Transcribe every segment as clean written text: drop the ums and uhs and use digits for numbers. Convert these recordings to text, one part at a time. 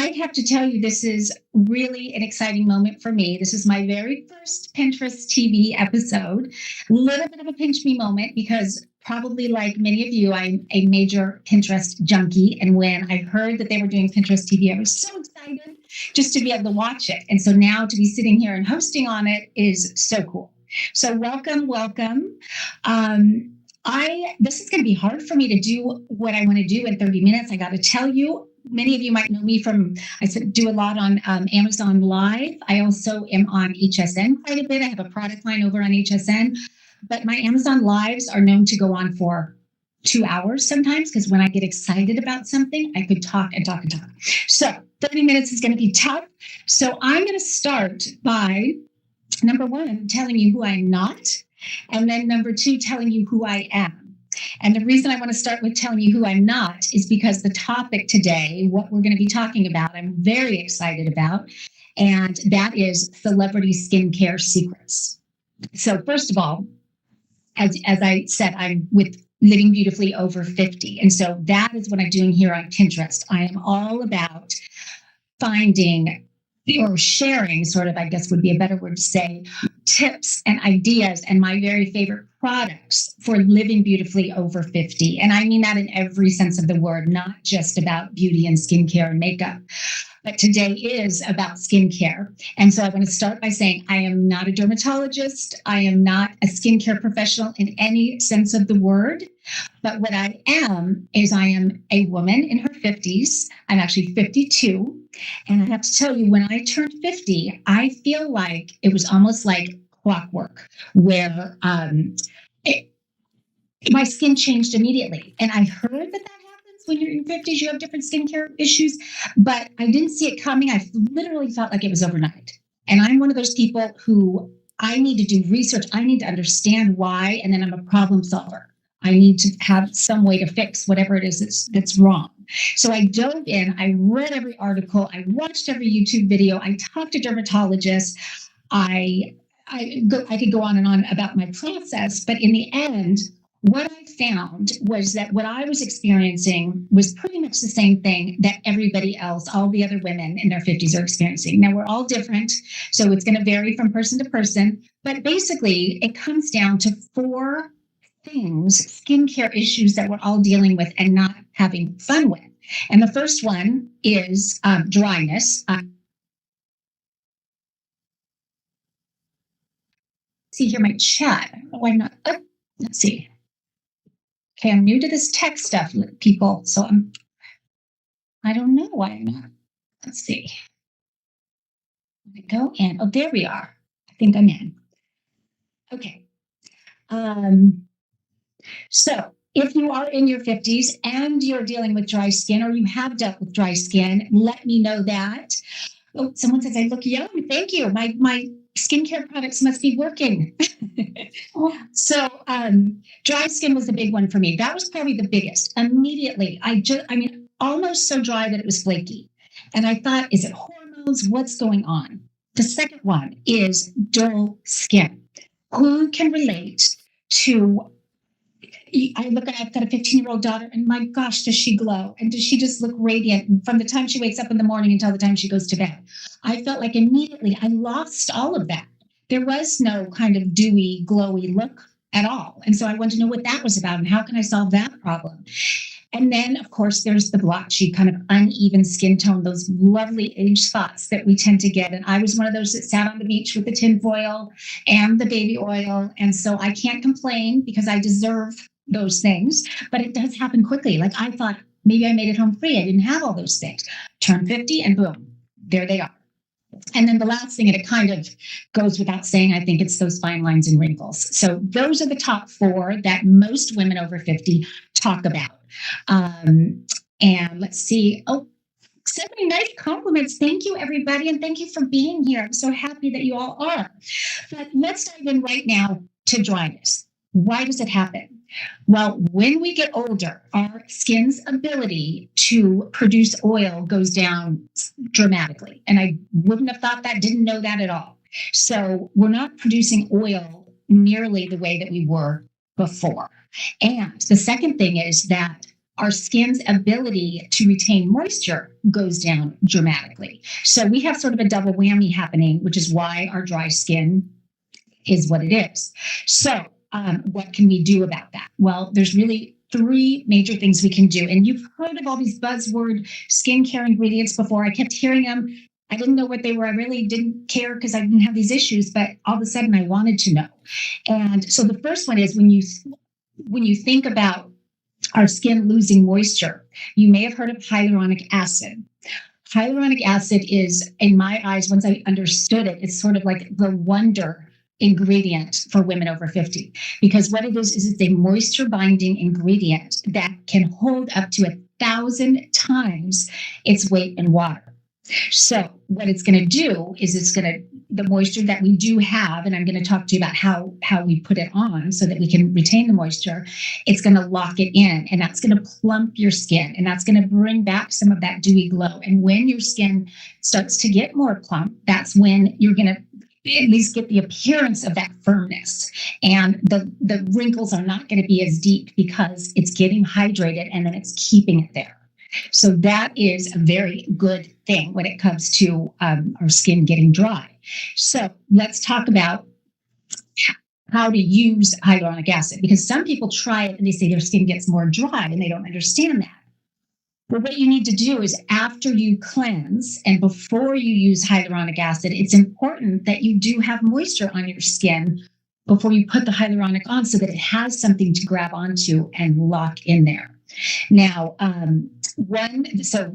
I have to tell you, this is really an exciting moment for me. This is my very first Pinterest TV episode. Little bit of a pinch me moment because probably like many of you, I'm a major Pinterest junkie. And when I heard that they were doing Pinterest TV, I was so excited just to be able to watch it. And so now to be sitting here and hosting on it is so cool. So welcome. This is going to be hard for me to do what I want to do in 30 minutes. I got to tell you, many of you might know me from, do a lot on Amazon Live. I also am on HSN quite a bit. I have a product line over on HSN, but my Amazon Lives are known to go on for 2 hours sometimes, because when I get excited about something, I could talk and talk and talk. So 30 minutes is going to be tough. So I'm going to start by, number one, telling you who I'm not. And then number two, telling you who I am. And the reason I want to start with telling you who I'm not is because the topic today, what we're going to be talking about, I'm very excited about. And that is celebrity skincare secrets. So first of all, as I said, I'm with Living Beautifully Over 50. And so that is what I'm doing here on Pinterest. I am all about finding or sharing, sort of, I guess would be a better word to say, tips and ideas and my very favorite products for living beautifully over 50. And I mean that in every sense of the word, not just about beauty and skincare and makeup. But today is about skincare. And so I want to start by saying I am not a dermatologist. I am not a skincare professional in any sense of the word. But what I am is I am a woman in her 50s. I'm actually 52. And I have to tell you, when I turned 50, I feel like it was almost like clockwork, where my skin changed immediately. And I heard that happens when you're in your 50s, you have different skincare issues, but I didn't see it coming. I literally felt like it was overnight. And I'm one of those people who I need to do research. I need to understand why, and then I'm a problem solver. I need to have some way to fix whatever it is that's wrong. So I dove in, I read every article, I watched every YouTube video, I talked to dermatologists, I could go on and on about my process, but in the end, what I found was that what I was experiencing was pretty much the same thing that everybody else, all the other women in their 50s are experiencing. Now, we're all different, so it's going to vary from person to person, but basically it comes down to 4 things, skincare issues that we're all dealing with and not having fun with. And the first one is dryness. See here my chat. Oh, I'm not. Oh, let's see. Okay, I'm new to this tech stuff, people. So I don't know why I'm not. Let's see. Let me go in. Oh, there we are. I think I'm in. Okay. So if you are in your 50s and you're dealing with dry skin, or you have dealt with dry skin, let me know that. Oh, someone says I look young. Thank you. My skincare products must be working. So dry skin was the big one for me. That was probably the biggest. Immediately, almost so dry that it was flaky. And I thought, is it hormones? What's going on? The second one is dull skin. Who can relate to, I've got a 15-year-old daughter, and my gosh, does she glow? And does she just look radiant from the time she wakes up in the morning until the time she goes to bed? I felt like immediately I lost all of that. There was no kind of dewy, glowy look at all. And so I wanted to know what that was about and how can I solve that problem? And then, of course, there's the blotchy, kind of uneven skin tone, those lovely age spots that we tend to get. And I was one of those that sat on the beach with the tinfoil and the baby oil. And so I can't complain because I deserve those things, but it does happen quickly. Like I thought maybe I made it home free. I didn't have all those things. Turn 50 and boom, there they are. And then the last thing, and it kind of goes without saying, I think it's those fine lines and wrinkles. So those are the top 4 that most women over 50 talk about. And let's see. Oh, so many nice compliments. Thank you, everybody. And thank you for being here. I'm so happy that you all are. But let's dive in right now to dryness. Why does it happen? Well, when we get older, our skin's ability to produce oil goes down dramatically. And I wouldn't have thought that, didn't know that at all. So we're not producing oil nearly the way that we were before. And the second thing is that our skin's ability to retain moisture goes down dramatically. So we have sort of a double whammy happening, which is why our dry skin is what it is. So what can we do about that? Well, there's really three major things we can do. And you've heard of all these buzzword skincare ingredients before. I kept hearing them. I didn't know what they were. I really didn't care because I didn't have these issues, but all of a sudden I wanted to know. And so the first one is when you think about our skin losing moisture, you may have heard of hyaluronic acid. Hyaluronic acid is, in my eyes, once I understood it, it's sort of like the wonder ingredient for women over 50, because what it is it's a moisture binding ingredient that can hold up to 1,000 times its weight in water. So what it's going to do is the moisture that we do have, and I'm going to talk to you about how we put it on so that we can retain the moisture, it's going to lock it in, and that's going to plump your skin, and that's going to bring back some of that dewy glow. And when your skin starts to get more plump, that's when you're going to at least get the appearance of that firmness. And the wrinkles are not going to be as deep because it's getting hydrated and then it's keeping it there. So that is a very good thing when it comes to our skin getting dry. So let's talk about how to use hyaluronic acid, because some people try it and they say their skin gets more dry and they don't understand that. But what you need to do is after you cleanse and before you use hyaluronic acid, it's important that you do have moisture on your skin before you put the hyaluronic on so that it has something to grab onto and lock in there. Now, so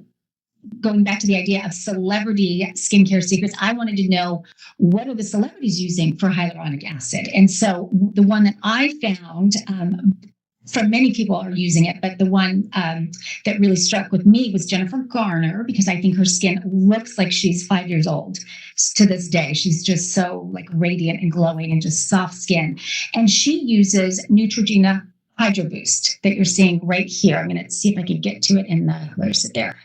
going back to the idea of celebrity skincare secrets, I wanted to know, what are the celebrities using for hyaluronic acid? And so the one that I found, from many people are using it, but the one that really struck with me was Jennifer Garner, because I think her skin looks like she's 5 years old to this day. She's just so like radiant and glowing and just soft skin. And she uses Neutrogena Hydro Boost that you're seeing right here. I'm going to see if I can get to it in the, where's it there?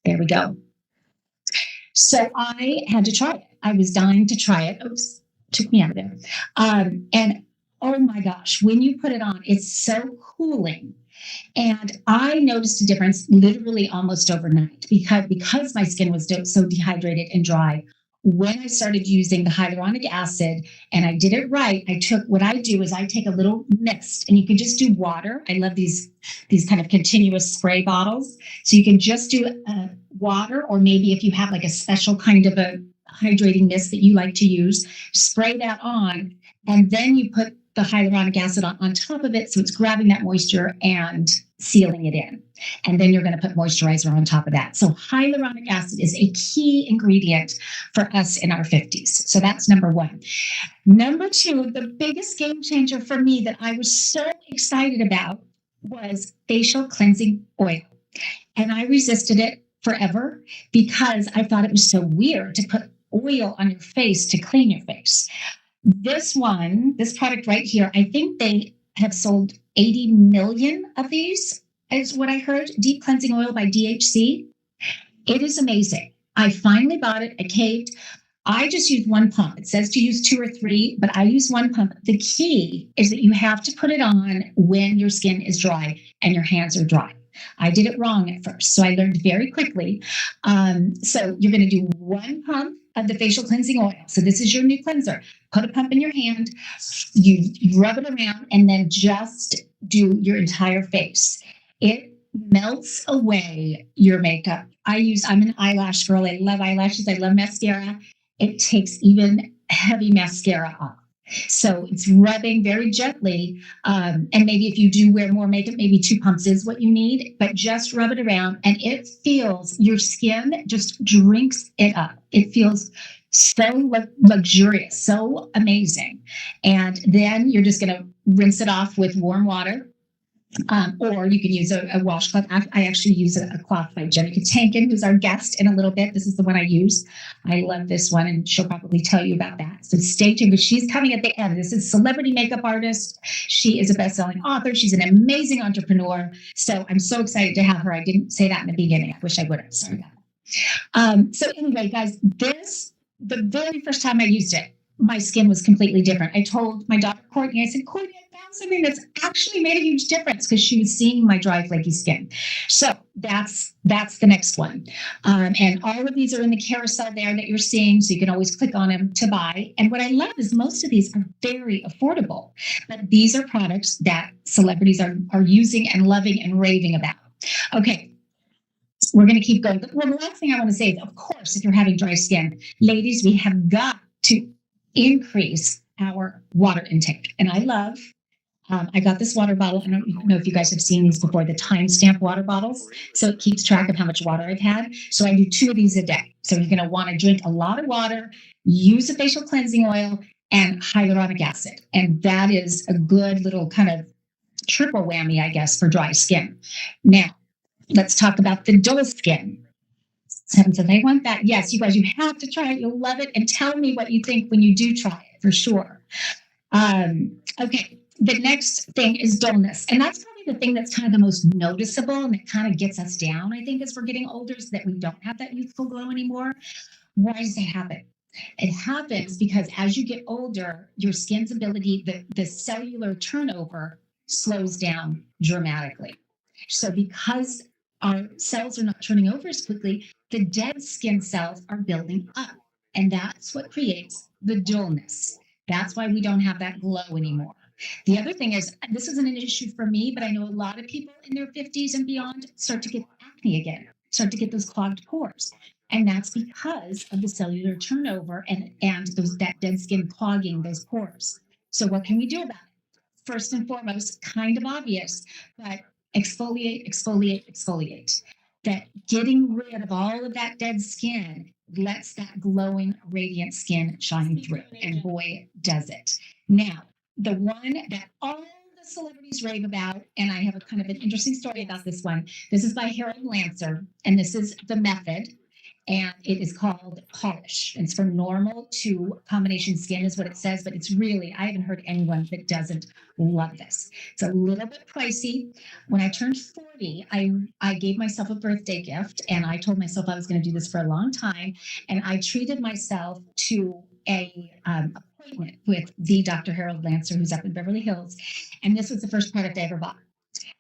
There we go. So I had to try it. I was dying to try it. Oops, took me out of there. And oh my gosh, when you put it on, it's so cooling. And I noticed a difference literally almost overnight because my skin was so dehydrated and dry. When I started using the hyaluronic acid and I did it right, what I do is I take a little mist, and you can just do water. I love these kind of continuous spray bottles. So you can just do water, or maybe if you have like a special kind of a hydrating mist that you like to use, spray that on, and then you put the hyaluronic acid on top of it, so it's grabbing that moisture and sealing it in. And then you're going to put moisturizer on top of that. So hyaluronic acid is a key ingredient for us in our 50s. So that's number one. Number two, the biggest game changer for me that I was so excited about was facial cleansing oil. And I resisted it forever because I thought it was so weird to put oil on your face to clean your face. This product right here, I think they have sold 80 million of these, is what I heard. Deep Cleansing Oil by DHC. It is amazing. I finally bought it. I caved. I just used one pump. It says to use 2 or 3, but I use one pump. The key is that you have to put it on when your skin is dry and your hands are dry. I did it wrong at first, so I learned very quickly. So you're going to do one pump of the facial cleansing oil. So this is your new cleanser. Put a pump in your hand, you rub it around, and then just do your entire face. It melts away your makeup. I'm an eyelash girl. I love eyelashes. I love mascara. It takes even heavy mascara off. So it's rubbing very gently. And maybe if you do wear more makeup, maybe 2 pumps is what you need, but just rub it around and it feels, your skin just drinks it up. It feels so luxurious, so amazing. And then you're just going to rinse it off with warm water. Or you can use a washcloth. I actually use a cloth by Jenny Katankin, who's our guest in a little bit. This is the one I use. I love this one, and she'll probably tell you about that. So stay tuned, because she's coming at the end. This is celebrity makeup artist. She is a best-selling author. She's an amazing entrepreneur. So I'm so excited to have her. I didn't say that in the beginning. I wish I would have. Sorry about that. So anyway, guys, the very first time I used it, my skin was completely different. I told my daughter, Courtney, I said, Courtney, I found something that's actually made a huge difference because she was seeing my dry, flaky skin. So that's the next one. And all of these are in the carousel there that you're seeing. So you can always click on them to buy. And what I love is most of these are very affordable. But these are products that celebrities are using and loving and raving about. Okay, we're going to keep going. Well, the last thing I want to say is, of course, if you're having dry skin, ladies, we have got to increase our water intake. And I love, I got this water bottle. I don't know if you guys have seen these before, the timestamp water bottles. So it keeps track of how much water I've had. So I do 2 of these a day. So you're going to want to drink a lot of water, use a facial cleansing oil, and hyaluronic acid. And that is a good little kind of triple whammy, I guess, for dry skin. Now, let's talk about the dull skin. Seven said they want that. Yes, you guys, you have to try it. You'll love it. And tell me what you think when you do try it, for sure. Okay, the next thing is dullness. And that's probably the thing that's kind of the most noticeable and it kind of gets us down, I think, as we're getting older, is that we don't have that youthful glow anymore. Why does that happen? It happens because as you get older, your skin's ability, the cellular turnover slows down dramatically. So because our cells are not turning over as quickly, the dead skin cells are building up. And that's what creates the dullness. That's why we don't have that glow anymore. The other thing is, this isn't an issue for me, but I know a lot of people in their 50s and beyond start to get acne again, start to get those clogged pores. And that's because of the cellular turnover and that dead skin clogging those pores. So what can we do about it? First and foremost, kind of obvious, but exfoliate, exfoliate, exfoliate. That getting rid of all of that dead skin lets that glowing, radiant skin shine through. And boy, does it. Now, the one that all the celebrities rave about, and I have a kind of an interesting story about this one. This is by Harold Lancer, and this is the method. And it is called polish. It's from normal to combination skin is what it says, but it's really, I haven't heard anyone that doesn't love this. It's a little bit pricey. When I turned 40, I gave myself a birthday gift and I told myself I was going to do this for a long time. And I treated myself to a appointment with the Dr. Harold Lancer, who's up in Beverly Hills. And this was the first product I ever bought.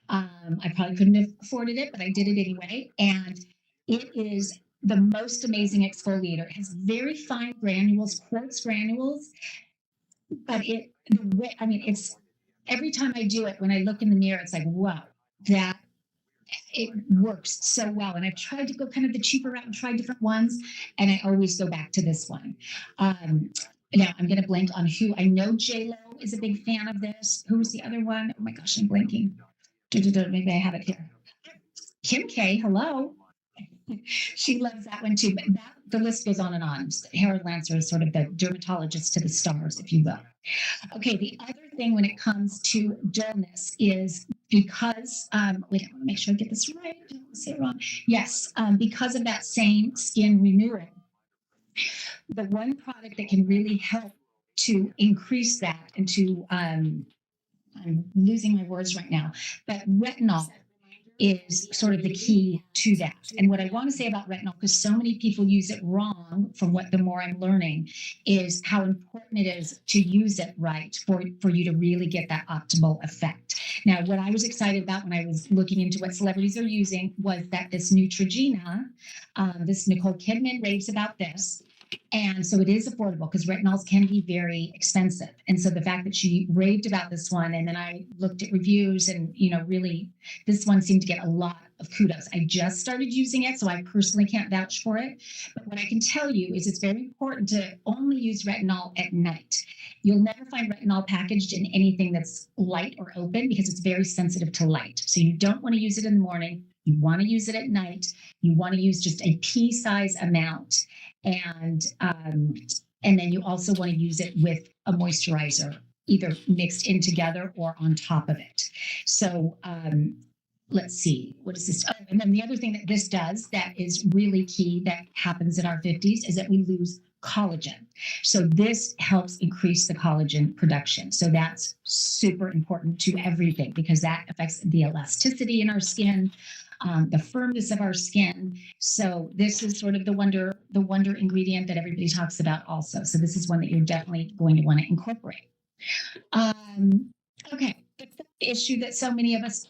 I probably couldn't have afforded it, but I did it anyway. And it is the most amazing exfoliator. It has very fine granules, quartz granules, but it's every time I do it, when I look in the mirror, it's like, wow, that it works so well. And I've tried to go kind of the cheaper route and try different ones, and I always go back to this one. Now I'm going to blank on who. I know J-Lo is a big fan of this. Who was the other one? Oh my gosh, I'm blanking. Maybe I have it here. Kim K, hello. She loves that one too. But the list goes on and on. Harold Lancer is sort of the dermatologist to the stars, if you will. Okay, the other thing when it comes to dullness is because, wait, I want to make sure I get this right. I don't say it wrong. Yes, because of that same skin renewal, the one product that can really help to increase that and to, I'm losing my words right now, but retinol is sort of the key to that. And what I want to say about retinol, because so many people use it wrong from what the more I'm learning, is how important it is to use it right for you to really get that optimal effect. Now, what I was excited about when I was looking into what celebrities are using was that this Neutrogena, this Nicole Kidman raves about this. And so it is affordable because retinols can be very expensive. And so the fact that she raved about this one, and then I looked at reviews and, really, this one seemed to get a lot of kudos. I just started using it, so I personally can't vouch for it. But what I can tell you is it's very important to only use retinol at night. You'll never find retinol packaged in anything that's light or open because it's very sensitive to light. So you don't want to use it in the morning. You want to use it at night. You want to use just a pea-size amount. And then you also want to use it with a moisturizer, either mixed in together or on top of it. So let's see, what is this? Oh, and then the other thing that this does that is really key that happens in our 50s is that we lose collagen. So this helps increase the collagen production. So that's super important to everything because that affects the elasticity in our skin, the firmness of our skin. So this is sort of the wonder ingredient that everybody talks about also. So this is one that you're definitely going to want to incorporate. Okay. The third issue that so many of us,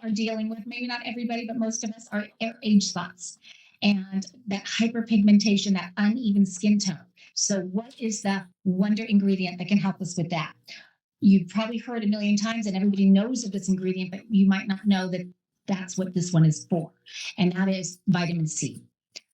are dealing with, maybe not everybody, but most of us are age spots and that hyperpigmentation, that uneven skin tone. So, what is the wonder ingredient that can help us with that? You've probably heard a million times, and everybody knows of this ingredient, but you might not know that that's what this one is for. And that is vitamin C.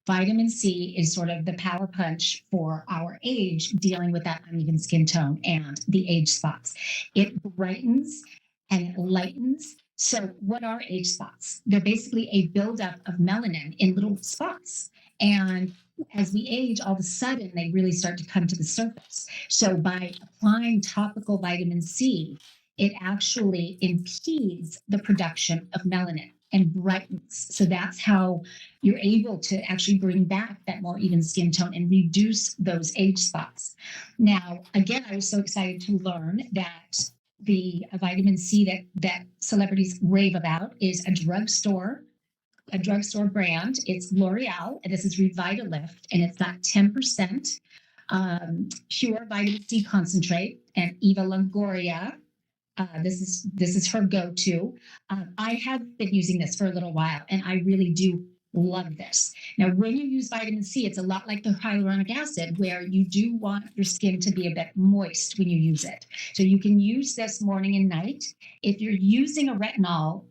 Vitamin C is sort of the power punch for our age, dealing with that uneven skin tone and the age spots. It brightens and it lightens. So, what are age spots? They're basically a buildup of melanin in little spots. And as we age, all of a sudden they really start to come to the surface. So, by applying topical vitamin C, it actually impedes the production of melanin and brightens. So, that's how you're able to actually bring back that more even skin tone and reduce those age spots. Now, again, I was so excited to learn that the vitamin C that celebrities rave about is a drugstore brand. It's L'Oreal, and this is Revitalift, and it's got 10% pure vitamin C concentrate and Eva Longoria. This is her go-to. I have been using this for a little while, and I really do love this. Now, when you use vitamin C, it's a lot like the hyaluronic acid, where you do want your skin to be a bit moist when you use it. So you can use this morning and night. If you're using a retinol,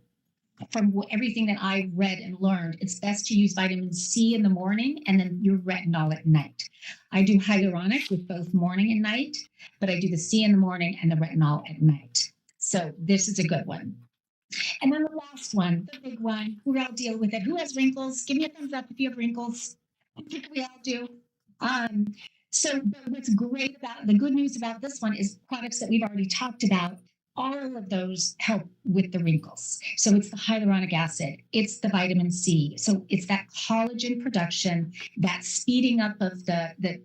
from everything that I read and learned, it's best to use vitamin C in the morning and then your retinol at night. I do hyaluronic with both morning and night, but I do the C in the morning and the retinol at night. So this is a good one. And then the last one, the big one, we all deal with it. Who has wrinkles? Give me a thumbs up if you have wrinkles. I think we all do. Um, so what's great about the good news about this one is products that we've already talked about. All of those help with the wrinkles. So it's the hyaluronic acid, it's the vitamin C. So it's that collagen production, that speeding up of the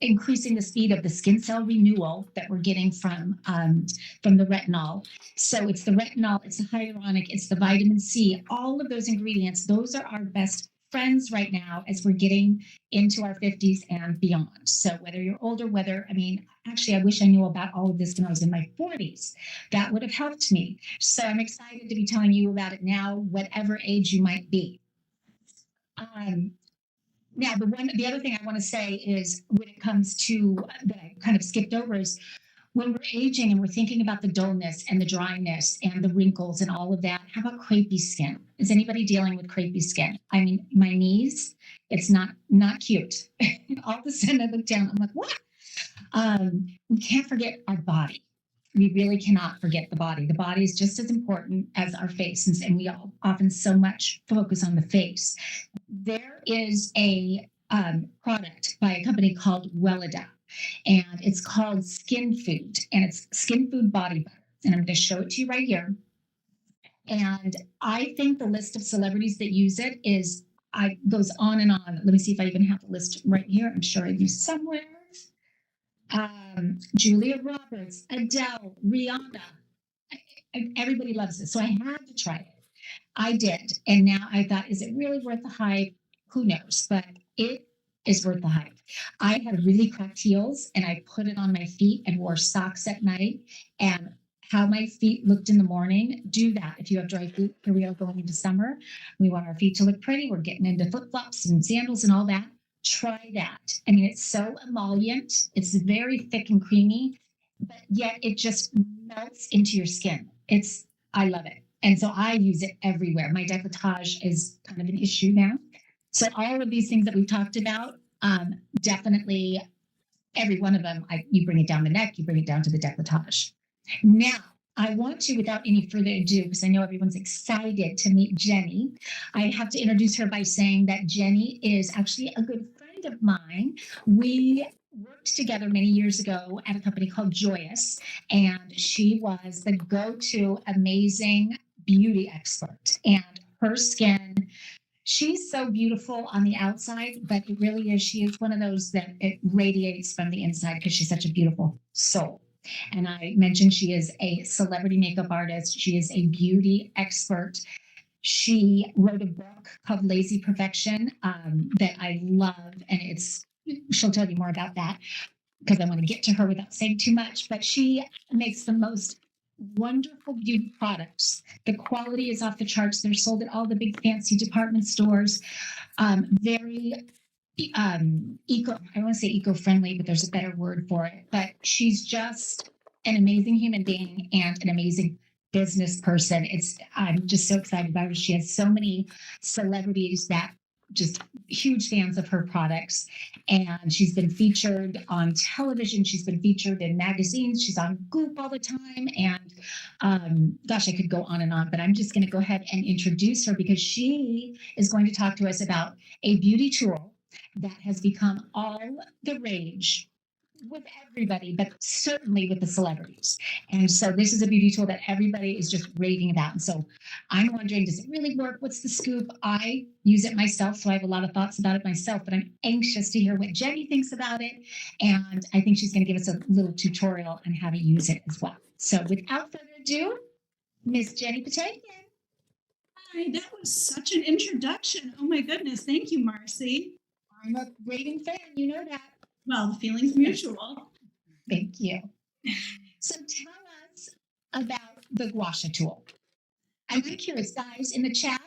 increasing the speed of the skin cell renewal that we're getting from the retinol. So it's the retinol, it's the hyaluronic, it's the vitamin C. All of those ingredients, those are our best friends right now as we're getting into our 50s and beyond. So whether you're older, actually, I wish I knew about all of this when I was in my 40s. That would have helped me. So I'm excited to be telling you about it now, whatever age you might be. Now, the other thing I want to say is when it comes to that I kind of skipped over is when we're aging and we're thinking about the dullness and the dryness and the wrinkles and all of that. How about crepey skin? Is anybody dealing with crepey skin? I mean, my knees, it's not cute. All of a sudden I look down, I'm like, what? We can't forget our body. We really cannot forget the body. The body is just as important as our faces, and we all often so much focus on the face. There is a product by a company called Wellida, and it's called Skin Food, and it's Skin Food Body Butter. And I'm going to show it to you right here. And I think the list of celebrities that use it goes on and on. Let me see if I even have the list right here. I'm sure I do somewhere. Julia Roberts, Adele, Rihanna. Everybody loves it. So I had to try it. I did. And now I thought, is it really worth the hype? Who knows? But it is worth the hype. I had really cracked heels and I put it on my feet and wore socks at night. And how my feet looked in the morning, do that. If you have dry feet, here we are going into summer. We want our feet to look pretty. We're getting into flip flops and sandals and all that. Try that. I mean, it's so emollient. It's very thick and creamy, but yet it just melts into your skin. I love it. And so I use it everywhere. My décolletage is kind of an issue now. So all of these things that we've talked about, definitely every one of them, you bring it down the neck, you bring it down to the décolletage. Now, I want to, without any further ado, because I know everyone's excited to meet Jenny, I have to introduce her by saying that Jenny is actually a good friend of mine. We worked together many years ago at a company called Joyous, and she was the go-to amazing beauty expert. And her skin, she's so beautiful on the outside, but it really is, she is one of those that it radiates from the inside because she's such a beautiful soul. And I mentioned she is a celebrity makeup artist. She is a beauty expert. She wrote a book called Lazy Perfection that I love. And she'll tell you more about that because I want to get to her without saying too much. But she makes the most wonderful beauty products. The quality is off the charts. They're sold at all the big fancy department stores. Very eco, I don't want to say eco-friendly, but there's a better word for it. But she's just an amazing human being and an amazing business person. I'm just so excited about her. She has so many celebrities that just huge fans of her products. And she's been featured on television. She's been featured in magazines. She's on Goop all the time. And gosh, I could go on and on, but I'm just going to go ahead and introduce her because she is going to talk to us about a beauty tool that has become all the rage with everybody, but certainly with the celebrities. And so this is a beauty tool that everybody is just raving about. And so I'm wondering, does it really work? What's the scoop? I use it myself, so I have a lot of thoughts about it myself, but I'm anxious to hear what Jenny thinks about it. And I think she's going to give us a little tutorial on how to use it as well. So without further ado, Miss Jenny Patakian. Hi, that was such an introduction. Oh my goodness. Thank you, Marcy. I'm a raving fan, you know that. Well, the feeling's mutual. Thank you. So tell us about the gua sha tool. I'm really curious, guys, in the chat,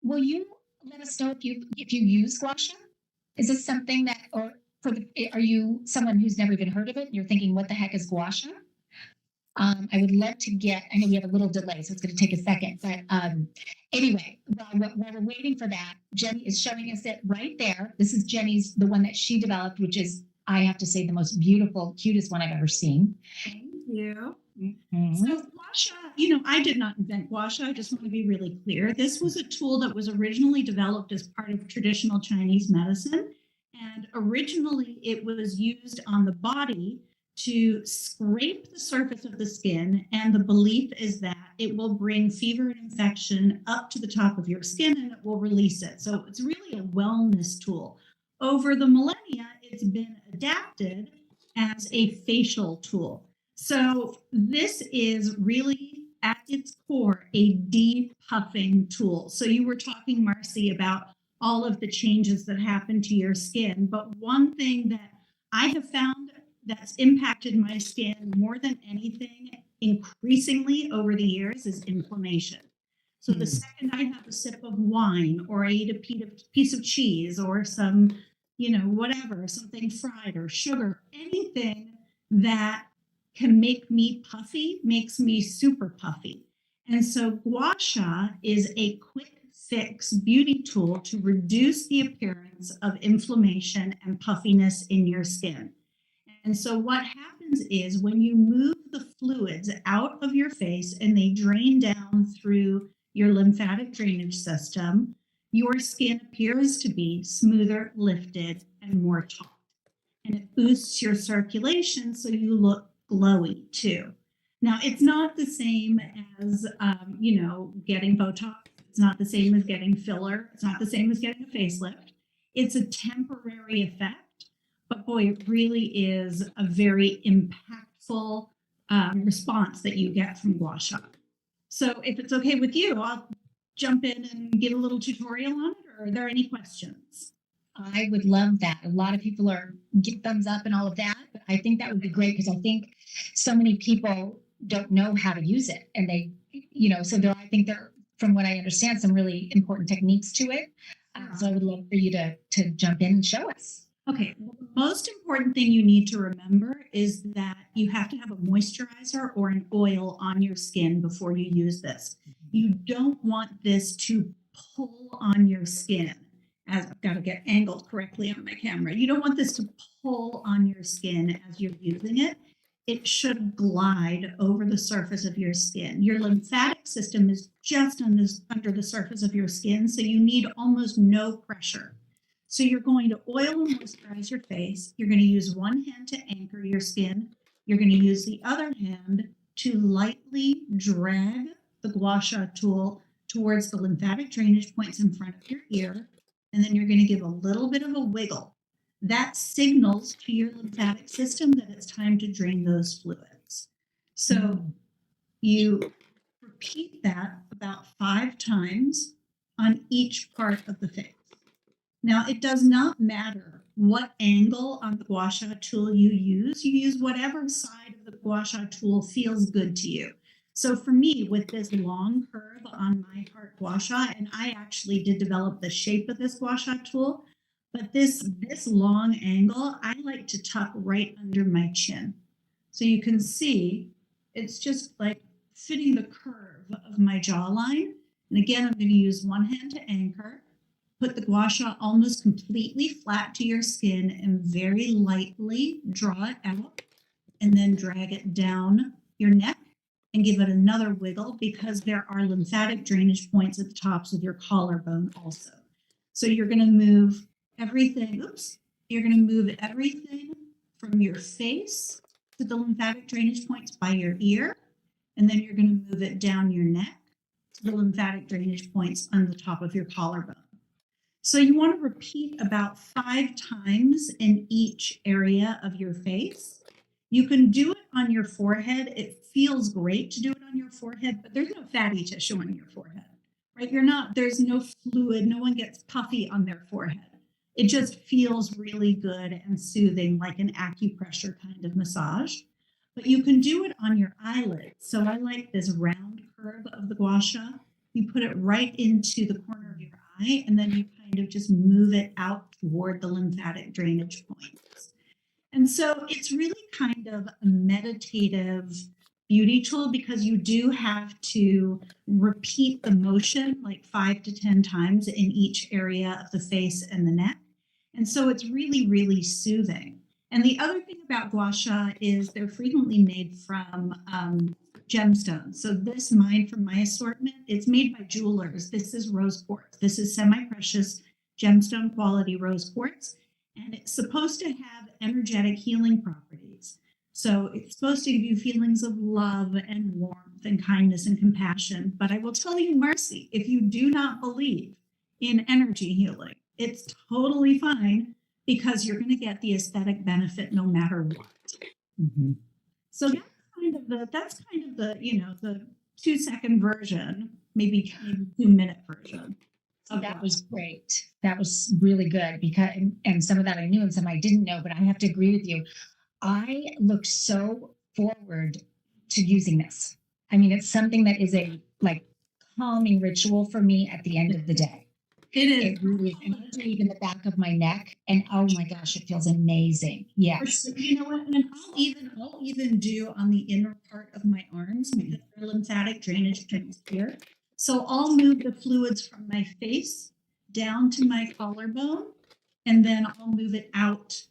will you let us know if you use gua sha? Is this something that, or are you someone who's never even heard of it and you're thinking, what the heck is gua sha? I would love to I know we have a little delay, so it's going to take a second. But anyway, while we're waiting for that, Jenny is showing us it right there. This is the one that she developed, which is, I have to say, the most beautiful, cutest one I've ever seen. Thank you. Mm-hmm. So gua sha, I did not invent gua sha. I just want to be really clear. This was a tool that was originally developed as part of traditional Chinese medicine. And originally it was used on the body to scrape the surface of the skin, and the belief is that it will bring fever and infection up to the top of your skin and it will release it. So it's really a wellness tool. Over the millennia, it's been adapted as a facial tool. So this is really at its core a depuffing tool. So you were talking, Marcy, about all of the changes that happen to your skin, but one thing that I have found that's impacted my skin more than anything increasingly over the years is inflammation. So the second I have a sip of wine or I eat a piece of cheese or some, whatever, something fried or sugar, anything that can make me puffy makes me super puffy. And so gua sha is a quick fix beauty tool to reduce the appearance of inflammation and puffiness in your skin. And so what happens is when you move the fluids out of your face and they drain down through your lymphatic drainage system, your skin appears to be smoother, lifted, and more taut. And it boosts your circulation so you look glowy too. Now, it's not the same as, getting Botox. It's not the same as getting filler. It's not the same as getting a facelift. It's a temporary effect. But boy, it really is a very impactful response that you get from gua sha. So if it's okay with you, I'll jump in and give a little tutorial on it, or are there any questions? I would love that. A lot of people give thumbs up and all of that, but I think that would be great because I think so many people don't know how to use it. And they, so I think there, from what I understand, some really important techniques to it. So I would love for you to jump in and show us. Okay, well, the most important thing you need to remember is that you have to have a moisturizer or an oil on your skin before you use this. You don't want this to pull on your skin. As I've got to get angled correctly on my camera. You don't want this to pull on your skin as you're using it. It should glide over the surface of your skin. Your lymphatic system is just under the surface of your skin, so you need almost no pressure. So you're going to oil and moisturize your face. You're going to use one hand to anchor your skin. You're going to use the other hand to lightly drag the gua sha tool towards the lymphatic drainage points in front of your ear. And then you're going to give a little bit of a wiggle. That signals to your lymphatic system that it's time to drain those fluids. So you repeat that about 5 times on each part of the face. Now, it does not matter what angle on the gua sha tool you use. You use whatever side of the gua sha tool feels good to you. So for me, with this long curve on my heart gua sha, and I actually did develop the shape of this gua sha tool, but this long angle, I like to tuck right under my chin. So you can see it's just like fitting the curve of my jawline. And again, I'm going to use one hand to anchor, put the gua sha almost completely flat to your skin and very lightly draw it out and then drag it down your neck and give it another wiggle because there are lymphatic drainage points at the tops of your collarbone also. So you're going to move everything, you're going to move everything from your face to the lymphatic drainage points by your ear, and then you're going to move it down your neck to the lymphatic drainage points on the top of your collarbone. So you want to repeat about 5 times in each area of your face. You can do it on your forehead. It feels great to do it on your forehead, but there's no fatty tissue on your forehead, right? There's no fluid. No one gets puffy on their forehead. It just feels really good and soothing, like an acupressure kind of massage. But you can do it on your eyelids. So I like this round curve of the gua sha. You put it right into the corner of your eye, and then you kind of just move it out toward the lymphatic drainage points. And so it's really kind of a meditative beauty tool because you do have to repeat the motion like 5 to 10 times in each area of the face and the neck. And so it's really, really soothing. And the other thing about gua sha is they're frequently made from gemstones. So this mine from my assortment, it's made by jewelers. This is rose quartz. This is semi-precious gemstone quality rose quartz. And it's supposed to have energetic healing properties. So it's supposed to give you feelings of love and warmth and kindness and compassion. But I will tell you, Marcy, if you do not believe in energy healing, it's totally fine because you're going to get the aesthetic benefit no matter what. Mm-hmm. So that's kind of the the 2-second version, maybe 2-minute version. Oh, that was great. That was really good because, and some of that I knew and some I didn't know, but I have to agree with you. I look so forward to using this. I mean, it's something that is a like calming ritual for me at the end of the day. It is. It really is. And I do even the back of my neck, and oh my gosh, it feels amazing. Yes. You know what? And I'll even do on the inner part of my arms because they're lymphatic drainage points here. So I'll move the fluids from my face down to my collarbone, and then I'll move it out.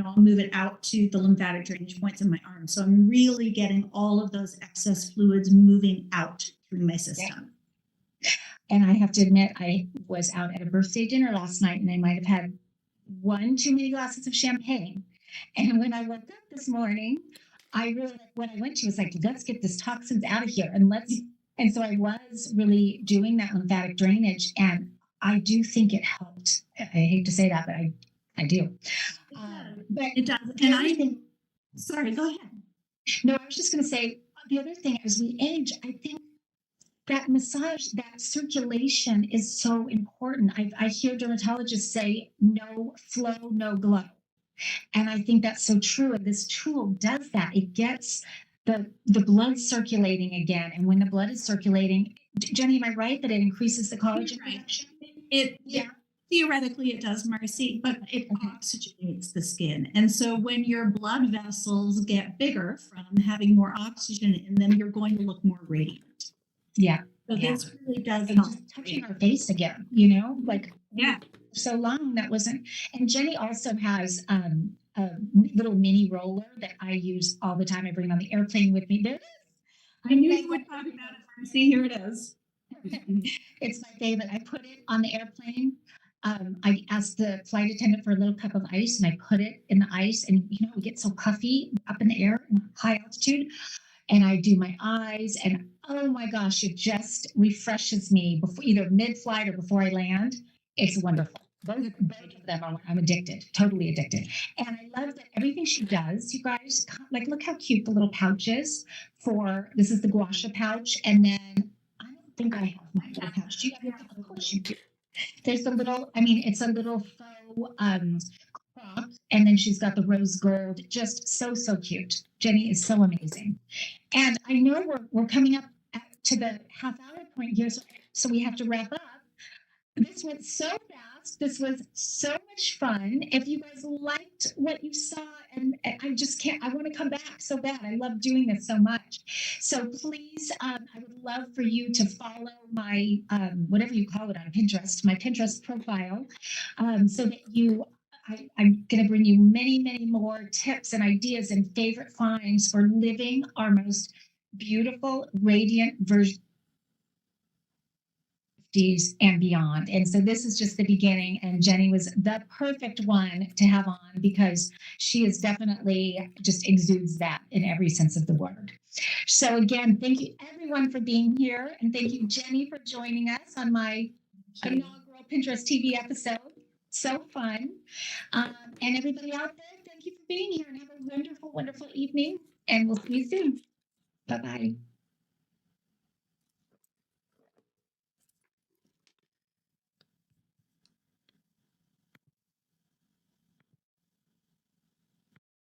I'll move it out to the lymphatic drainage points in my arms. So I'm really getting all of those excess fluids moving out through my system. Yeah. And I have to admit, I was out at a birthday dinner last night, and I might have had 1 too many glasses of champagne. And when I woke up this morning, I really what I went to was like, let's get this toxins out of here, and so I was really doing that lymphatic drainage, and I do think it helped. I hate to say that, but I do. But it does. And sorry, go ahead. No, I was just going to say the other thing as we age, I think that massage, that circulation is so important. I hear dermatologists say no flow, no glow. And I think that's so true. And this tool does that. It gets the blood circulating again. And when the blood is circulating, Jenny, am I right that it increases the collagen production? Yeah. Theoretically, it does, Marcy, but it oxygenates the skin. And so when your blood vessels get bigger from having more oxygen in them, you're going to look more radiant. Yeah. So this really does help. Just touching our face again, like so long that wasn't. And Jenny also has a little mini roller that I use all the time. I bring it on the airplane with me. I knew you would talk about it, Marcy. Here it is. It's my favorite. I put it on the airplane. I asked the flight attendant for a little cup of ice, and I put it in the ice. And we get so puffy up in the air, high altitude. And I do my eyes, and oh my gosh, it just refreshes me before either mid-flight or before I land. It's wonderful. Both of them I'm addicted, totally addicted. And I love that everything she does, you guys, like look how cute the little pouch is this is the gua sha pouch. And then I don't think I have my little pouch. Do you have your, of course you do. There's a little, it's a little faux croc and then she's got the rose gold. Just so, so cute. Jenny is so amazing. And I know we're coming up to the half-hour point here, so we have to wrap up. This went so fast. This was so much fun. If you guys liked what you saw, and I just can't, I want to come back so bad. I love doing this so much. So please, I would love for you to follow my, whatever you call it on Pinterest, my Pinterest profile, so that I'm going to bring you many, many more tips and ideas and favorite finds for living our most beautiful, radiant version and beyond. And so this is just the beginning. And Jenny was the perfect one to have on because she is definitely just exudes that in every sense of the word. So again, thank you everyone for being here. And thank you, Jenny, for joining us on my inaugural Pinterest TV episode. So fun. And everybody out there, thank you for being here and have a wonderful, wonderful evening. And we'll see you soon. Bye-bye.